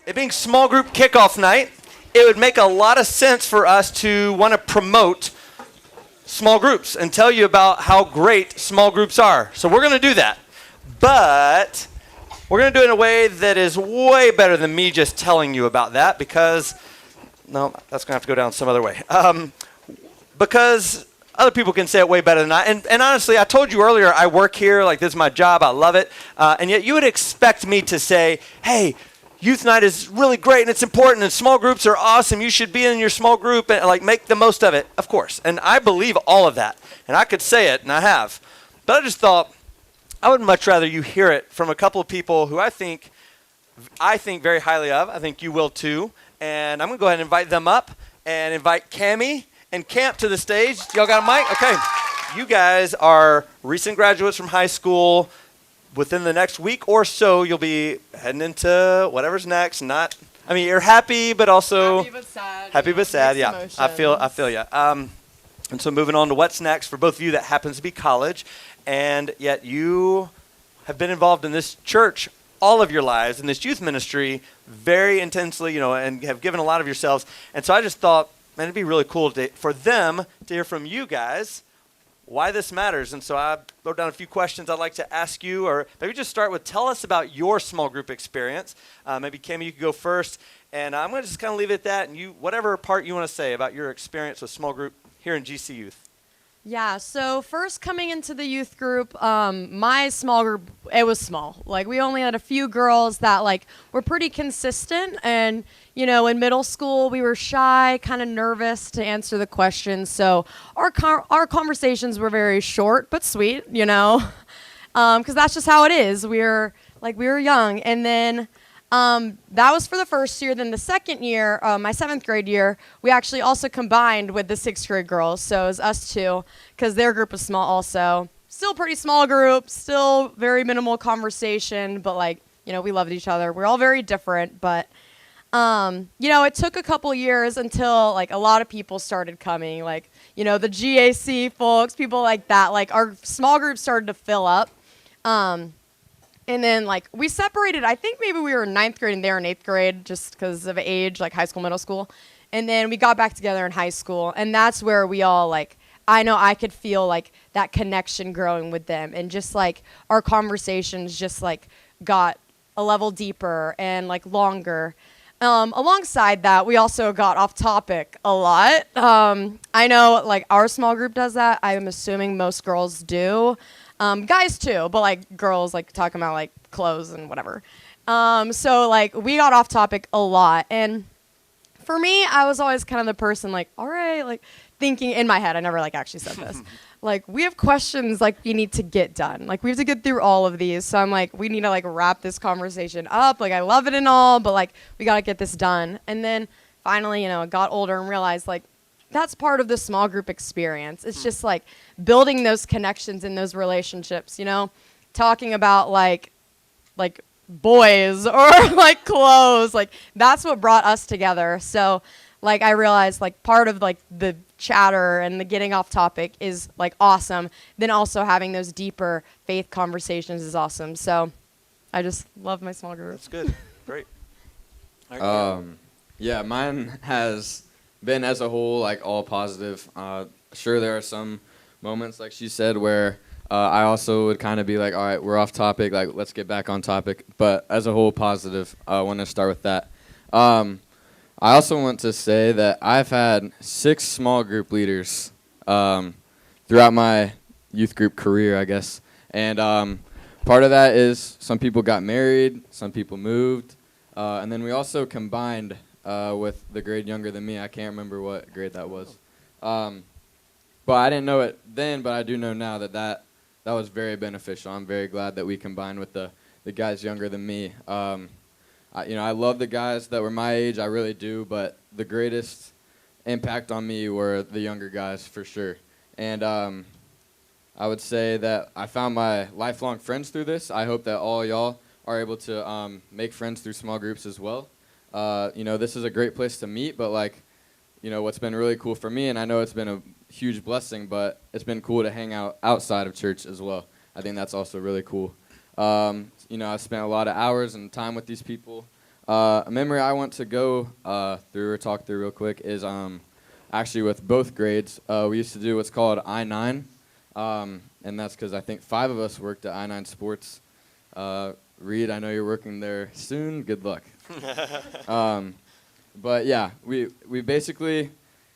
it being small group kickoff night, it would make a lot of sense for us to want to promote small groups and tell you about how great small groups are. So we're going to do that. But we're going to do it in a way that is way better than me just telling you about that because, no, that's going to have to go down some other way. Because other people can say it way better than I. And honestly, I told you earlier, I work here, like this is my job, I love it. And yet you would expect me to say, hey, youth night is really great and it's important and small groups are awesome. You should be in your small group and like make the most of it, of course. And I believe all of that. And I could say it, and I have. But I just thought I would much rather you hear it from a couple of people who I think very highly of. I think you will too. And I'm going to go ahead and invite them up and invite Cammie and Camp to the stage. Y'all got a mic? Okay. You guys are recent graduates from high school. Within the next week or so, you'll be heading into whatever's next. You're happy, but also happy but sad. Happy but sad, yeah. Emotions. I feel you. And so moving on to what's next for both of you that happens to be college, and yet you have been involved in this church all of your lives, in this youth ministry very intensely, and have given a lot of yourselves. And so I just thought, man, it'd be really cool for them to hear from you guys why this matters. And so I wrote down a few questions I'd like to ask you, or maybe just start with tell us about your small group experience. Maybe Cammie, you could go first, and I'm going to just kind of leave it at that, and you, whatever part you want to say about your experience with small group here in GC Youth. Yeah, so first coming into the youth group, my small group, it was small. Like, we only had a few girls that, were pretty consistent. And, in middle school, we were shy, kind of nervous to answer the questions. So our conversations were very short but sweet, because that's just how it is. We were young. And then that was for the first year. Then the second year, my 7th grade year, we actually also combined with the 6th grade girls. So it was us two, because their group was small also. Still pretty small group, still very minimal conversation, but we loved each other. We're all very different, but it took a couple years until a lot of people started coming, the GAC folks, people like that. Our small group started to fill up. And then, we separated, I think maybe we were in 9th grade and they were in 8th grade just because of age, high school, middle school. And then we got back together in high school. And that's where we all, I know I could feel, that connection growing with them. And just, our conversations just, got a level deeper and, longer. Alongside that, we also got off topic a lot. I know, our small group does that. I'm assuming most girls do. Guys too, but girls talking about clothes and whatever. So we got off topic a lot, and for me, I was always kind of the person all right, thinking in my head. I never actually said this. We have questions we need to get done. We have to get through all of these. So I'm we need to wrap this conversation up. I love it and all, but we gotta get this done. And then finally, I got older and realized that's part of the small group experience. It's just building those connections in those relationships, talking about boys or clothes. That's what brought us together. So I realized part of the chatter and the getting off topic is awesome. Then also having those deeper faith conversations is awesome. So I just love my small group. That's good. Great. Yeah, mine has been as a whole all positive. Sure, there are some moments like she said where I also would kind of be all right, we're off topic, let's get back on topic, but as a whole positive. I want to start with that. I also want to say that I've had 6 small group leaders throughout my youth group career, I guess, and part of that is some people got married, some people moved, and then we also combined with the grade younger than me. I can't remember what grade that was. But I didn't know it then, but I do know now that was very beneficial. I'm very glad that we combined with the guys younger than me. I love the guys that were my age, I really do, but the greatest impact on me were the younger guys for sure. And I would say that I found my lifelong friends through this. I hope that all y'all are able to make friends through small groups as well. This is a great place to meet, but what's been really cool for me, and I know it's been a huge blessing, but it's been cool to hang out outside of church as well. I think that's also really cool. I've spent a lot of hours and time with these people, A memory I want to go through or talk through real quick is actually with both grades. We used to do what's called I-9, and that's because I think 5 of us worked at I-9 Sports. Reed, I know you're working there soon. Good luck. But yeah, we basically,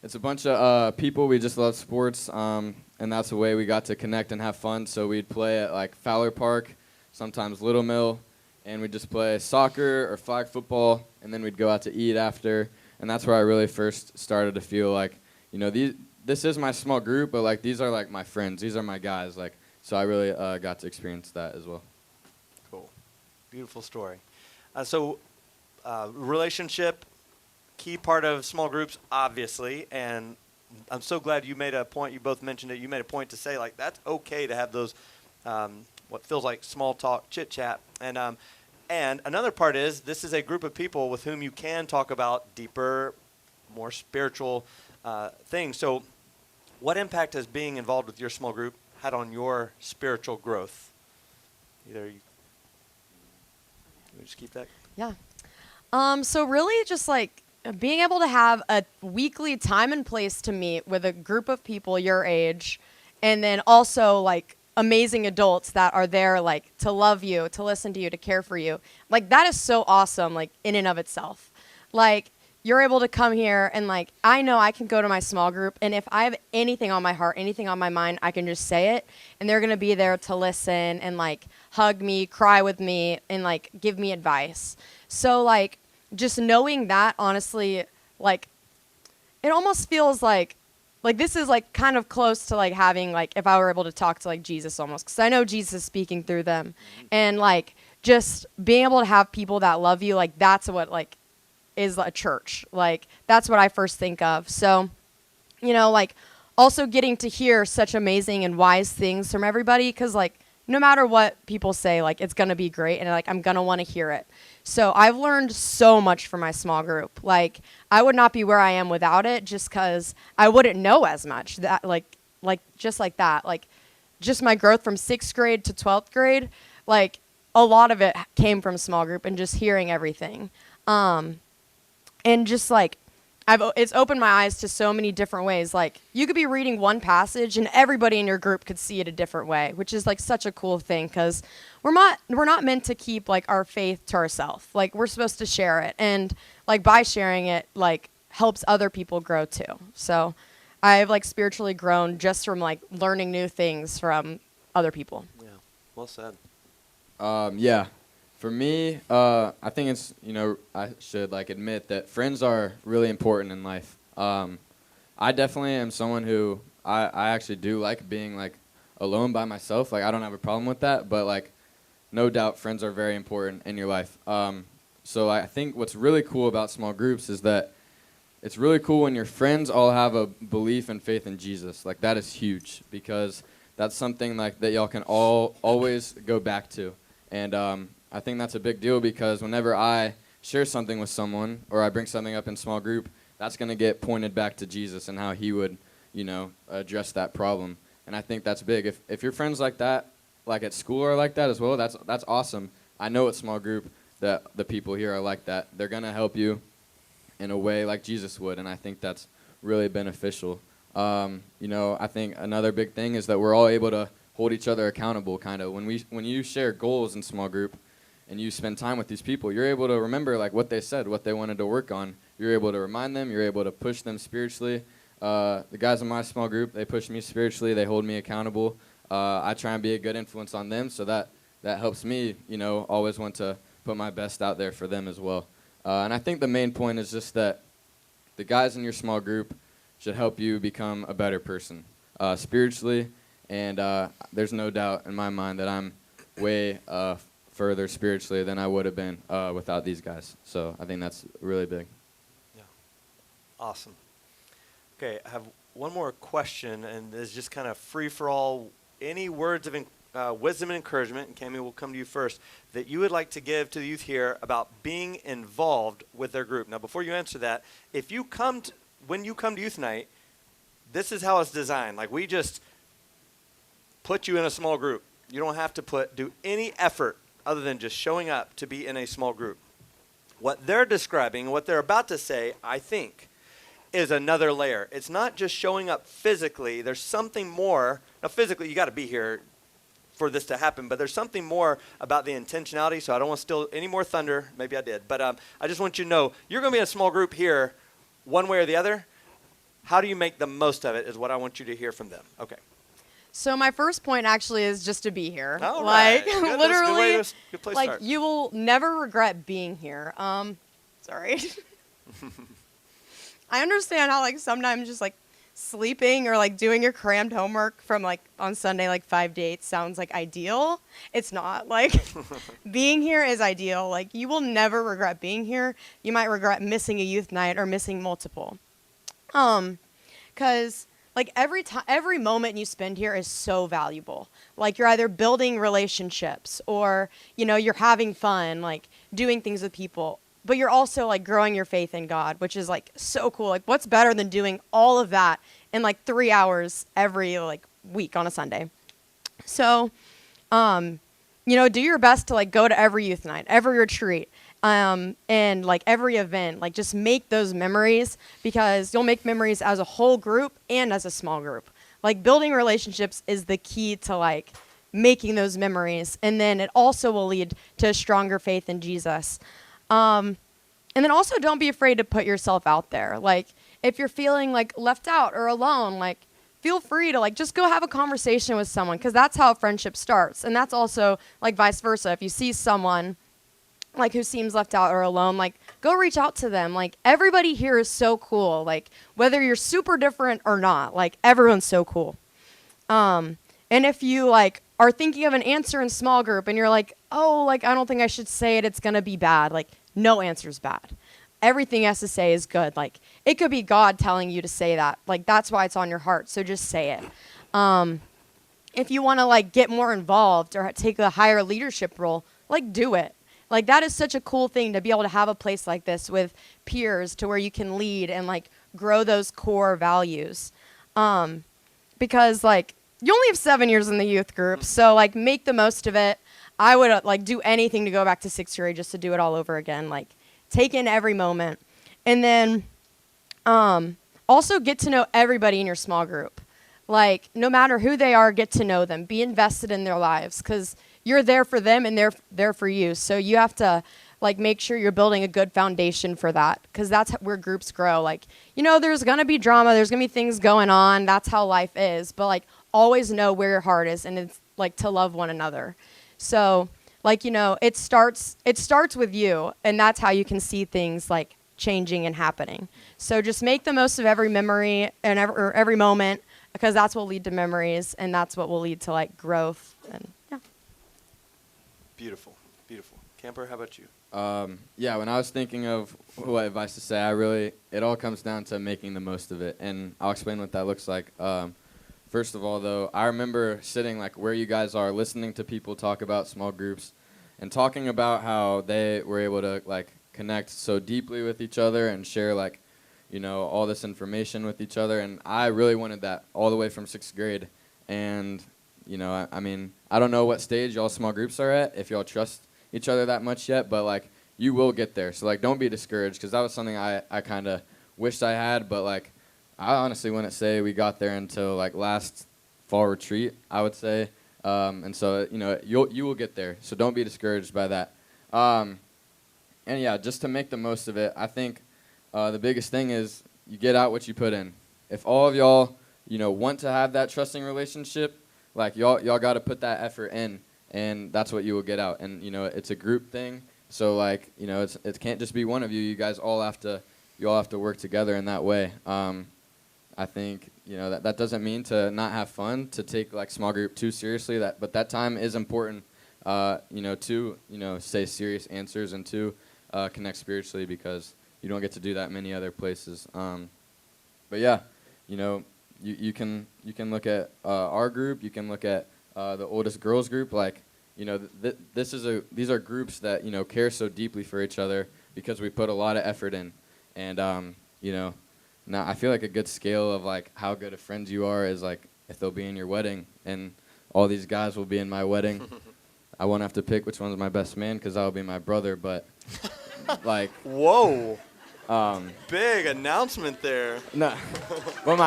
it's a bunch of people. We just love sports, and that's the way we got to connect and have fun. So we'd play at like Fowler Park, sometimes Little Mill, and we'd just play soccer or flag football, and then we'd go out to eat after. And that's where I really first started to feel like, you know, this is my small group, but like these are like my friends. These are my guys. Like, so I really got to experience that as well. Cool. Beautiful story. Relationship, key part of small groups, obviously, and I'm so glad you made a point. You both mentioned it. You made a point to say, like, that's okay to have those, what feels like small talk, chit-chat. And another part is this is a group of people with whom you can talk about deeper, more spiritual things. So what impact has being involved with your small group had on your spiritual growth? Either you just keep that? Yeah. So really just like being able to have a weekly time and place to meet with a group of people your age, and then also like amazing adults that are there like to love you, to listen to you, to care for you. Like that is so awesome, like in and of itself. Like you're able to come here and like I know I can go to my small group, and if I have anything on my heart, anything on my mind, I can just say it, and they're going to be there to listen and like hug me, cry with me, and like give me advice. So like just knowing that, honestly, like it almost feels like this is like kind of close to like having like if I were able to talk to like Jesus almost, because I know Jesus is speaking through them, and like just being able to have people that love you, like that's what like is a church. Like that's what I first think of. So, you know, like also getting to hear such amazing and wise things from everybody, because like no matter what people say, like it's gonna be great, and like I'm gonna want to hear it. So I've learned so much from my small group. Like I would not be where I am without it, just because I wouldn't know as much. That like just like that, like just my growth from 6th grade to 12th grade, like a lot of it came from small group and just hearing everything. And just like it's opened my eyes to so many different ways. Like you could be reading one passage and everybody in your group could see it a different way, which is like such a cool thing, because we're not meant to keep like our faith to ourselves. Like we're supposed to share it, and like by sharing it like helps other people grow too. So I've like spiritually grown just from like learning new things from other people. Yeah, well said. Yeah. For me, I think it's, you know, I should like admit that friends are really important in life. I definitely am someone who I actually do like being like alone by myself. Like I don't have a problem with that, but like no doubt friends are very important in your life. So I think what's really cool about small groups is that it's really cool when your friends all have a belief and faith in Jesus. Like that is huge, because that's something like that y'all can always go back to. And I think that's a big deal, because whenever I share something with someone or I bring something up in small group, that's going to get pointed back to Jesus and how he would, you know, address that problem. And I think that's big. If your friends like that, like at school are like that as well, that's awesome. I know at small group that the people here are like that. They're going to help you in a way like Jesus would, and I think that's really beneficial. You know, I think another big thing is that we're all able to hold each other accountable, kind of. When you share goals in small group, and you spend time with these people, you're able to remember like what they said, what they wanted to work on. You're able to remind them. You're able to push them spiritually. The guys in my small group, they push me spiritually. They hold me accountable. I try and be a good influence on them, so that helps me, you know, always want to put my best out there for them as well. And I think the main point is just that the guys in your small group should help you become a better person spiritually. And there's no doubt in my mind that I'm way further spiritually than I would have been without these guys. So I think that's really big. Yeah. Awesome. Okay, I have one more question, and it's just kind of free for all. Any words of wisdom and encouragement, and Cammie, will come to you first, that you would like to give to the youth here about being involved with their group. Now, before you answer that, if you when you come to youth night, this is how it's designed. Like we just put you in a small group. You don't have to do any effort other than just showing up to be in a small group. What they're describing, what they're about to say, I think, is another layer. It's not just showing up physically. There's something more. Now, physically, you got to be here for this to happen, but there's something more about the intentionality, so I don't want to steal any more thunder. Maybe I did. But I just want you to know, you're going to be in a small group here one way or the other. How do you make the most of it is what I want you to hear from them. Okay. So my first point actually is just to be here. All like right. Good. literally, That's a good place to like start. you will never regret being here. Sorry. I understand how like sometimes just like sleeping or like doing your crammed homework from like on Sunday like 5 to 8 sounds like ideal. It's not. Like being here is ideal. Like you will never regret being here. You might regret missing a youth night or missing multiple. Cuz like every moment you spend here is so valuable. Like you're either building relationships or you're having fun, like doing things with people. But you're also like growing your faith in God, which is like so cool. Like what's better than doing all of that in like 3 hours every like week on a Sunday? So, do your best to like go to every youth night, every retreat, and like every event. Like just make those memories because you'll make memories as a whole group and as a small group. Like building relationships is the key to like making those memories, and then it also will lead to a stronger faith in Jesus. And then also don't be afraid to put yourself out there. Like if you're feeling like left out or alone, like feel free to like just go have a conversation with someone because that's how a friendship starts. And that's also like vice versa. If you see someone like who seems left out or alone, like go reach out to them. Like everybody here is so cool. Like whether you're super different or not, like everyone's so cool. And if you like are thinking of an answer in small group and you're like, oh, like I don't think I should say it, it's gonna be bad. Like no answer's bad. Everything he has to say is good. Like it could be God telling you to say that. Like that's why it's on your heart. So just say it. If you want to like get more involved or take a higher leadership role, like do it. Like that is such a cool thing to be able to have a place like this with peers to where you can lead and like grow those core values. Because like you only have 7 years in the youth group, so like make the most of it. I would like do anything to go back to 6th grade just to do it all over again. Like take in every moment. And then also get to know everybody in your small group. Like no matter who they are, get to know them. Be invested in their lives because you're there for them and they're there for you. So you have to like make sure you're building a good foundation for that because that's where groups grow. Like, there's going to be drama. There's going to be things going on. That's how life is. But like always know where your heart is and it's like to love one another. So like, it starts with you and that's how you can see things like changing and happening. So just make the most of every memory and every moment because that's what will lead to memories and that's what will lead to like growth and yeah. Beautiful. Camper, how about you? Yeah, when I was thinking of what advice to say, it all comes down to making the most of it, and I'll explain what that looks like. First of all, though, I remember sitting like where you guys are, listening to people talk about small groups, and talking about how they were able to like connect so deeply with each other and share like, all this information with each other, and I really wanted that all the way from 6th grade, and I mean, I don't know what stage y'all small groups are at, if y'all trust each other that much yet, but like you will get there. So like don't be discouraged because that was something I kind of wished I had, but like I honestly wouldn't say we got there until like last fall retreat, I would say. And so you will get there. So don't be discouraged by that. And yeah, just to make the most of it, I think the biggest thing is you get out what you put in. If all of y'all want to have that trusting relationship, like y'all got to put that effort in. And that's what you will get out. And, it's a group thing. So, like, it can't just be one of you. You guys all have to work together in that way. I think, that doesn't mean to not have fun, to take, like, small group too seriously. But that time is important, to, say serious answers and to connect spiritually because you don't get to do that many other places. But, yeah, you can look at our group. You can look at the oldest girls group, like, these are groups that, care so deeply for each other because we put a lot of effort in. And, now I feel like a good scale of, like, how good of friends you are is, like, if they'll be in your wedding and all these guys will be in my wedding. I won't have to pick which one's my best man because that'll be my brother, but Like, Whoa. Big announcement there. no, but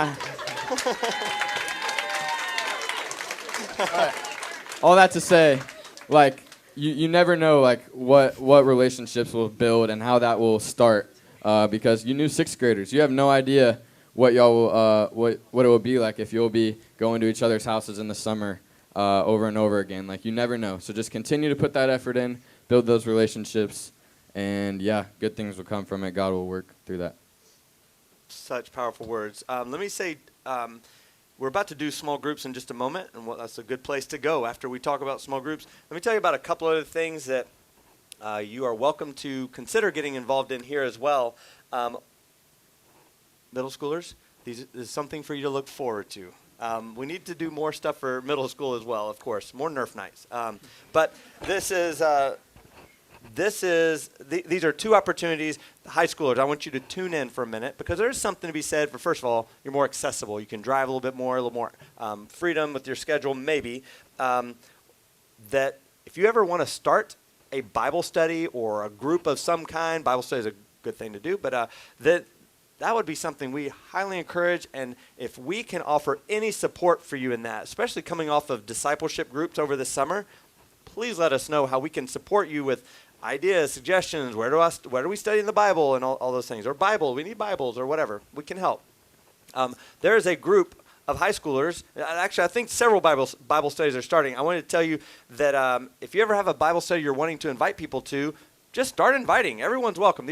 all that to say, like, you never know, like, what relationships will build and how that will start, because you new sixth graders, you have no idea what y'all will, what it will be like if you'll be going to each other's houses in the summer over and over again. Like, you never know. So just continue to put that effort in, build those relationships, and yeah, good things will come from it. God will work through that. Such powerful words. Let me say, we're about to do small groups in just a moment, and that's a good place to go after we talk about small groups. Let me tell you about a couple other things that you are welcome to consider getting involved in here as well. Middle schoolers, this is something for you to look forward to. We need to do more stuff for middle school as well, of course, more Nerf nights. But these are two opportunities. High schoolers, I want you to tune in for a minute because there's something to be said for, first of all, you're more accessible. You can drive a little bit more, a little more freedom with your schedule, maybe. That if you ever want to start a Bible study or a group of some kind, Bible study is a good thing to do, but that would be something we highly encourage. And if we can offer any support for you in that, especially coming off of discipleship groups over the summer, please let us know how we can support you with ideas, suggestions, where do we study in the Bible and all those things, or Bible, we need Bibles or whatever. We can help. There is a group of high schoolers. Actually, I think several Bible studies are starting. I wanted to tell you that if you ever have a Bible study you're wanting to invite people to, just start inviting. Everyone's welcome.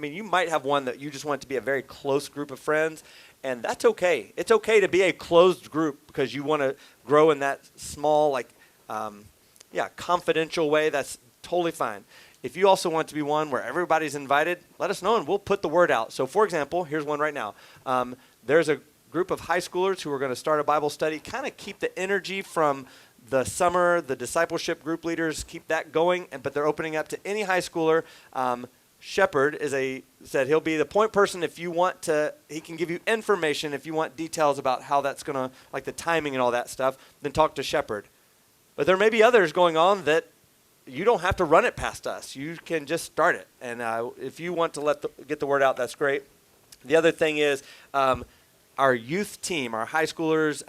You might have one that you just want it to be a very close group of friends, and that's okay. It's okay to be a closed group because you want to grow in that small, confidential way. That's totally fine. If you also want to be one where everybody's invited, let us know and we'll put the word out. So, for example, here's one right now. There's a group of high schoolers who are going to start a Bible study, kind of keep the energy from the summer, the discipleship group leaders, keep that going, but they're opening up to any high schooler. Shepherd said he'll be the point person if you want to, he can give you information if you want details about how that's going to, like the timing and all that stuff, then talk to Shepherd. But there may be others going on that you don't have to run it past us. You can just start it. And if you want to get the word out, that's great. The other thing is our youth team, our high schoolers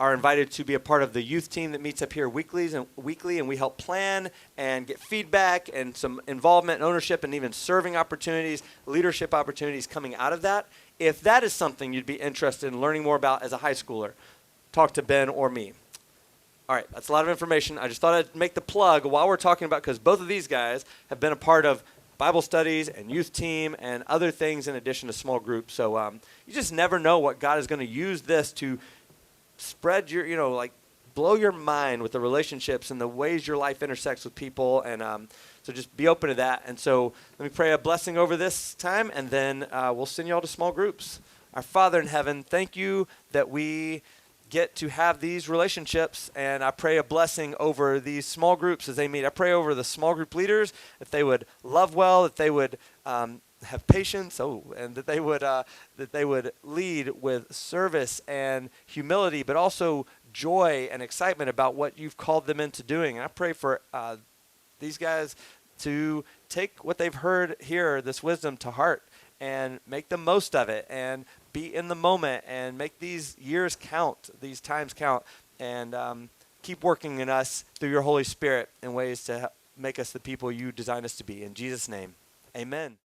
are invited to be a part of the youth team that meets up here weekly, and we help plan and get feedback and some involvement and ownership and even serving opportunities, leadership opportunities coming out of that. If that is something you'd be interested in learning more about as a high schooler, talk to Ben or me. All right, that's a lot of information. I just thought I'd make the plug while we're talking about, because both of these guys have been a part of Bible studies and youth team and other things in addition to small groups. So you just never know what God is going to use this to spread your, blow your mind with the relationships and the ways your life intersects with people. And so just be open to that. And so let me pray a blessing over this time, and then we'll send you all to small groups. Our Father in heaven, thank you that we get to have these relationships, and I pray a blessing over these small groups as they meet. I pray over the small group leaders that they would love well, that they would have patience, and that they would lead with service and humility, but also joy and excitement about what you've called them into doing. And I pray for these guys to take what they've heard here, this wisdom, to heart and make the most of it and be in the moment and make these years count, these times count, and keep working in us through your Holy Spirit in ways to make us the people you designed us to be. In Jesus' name, amen.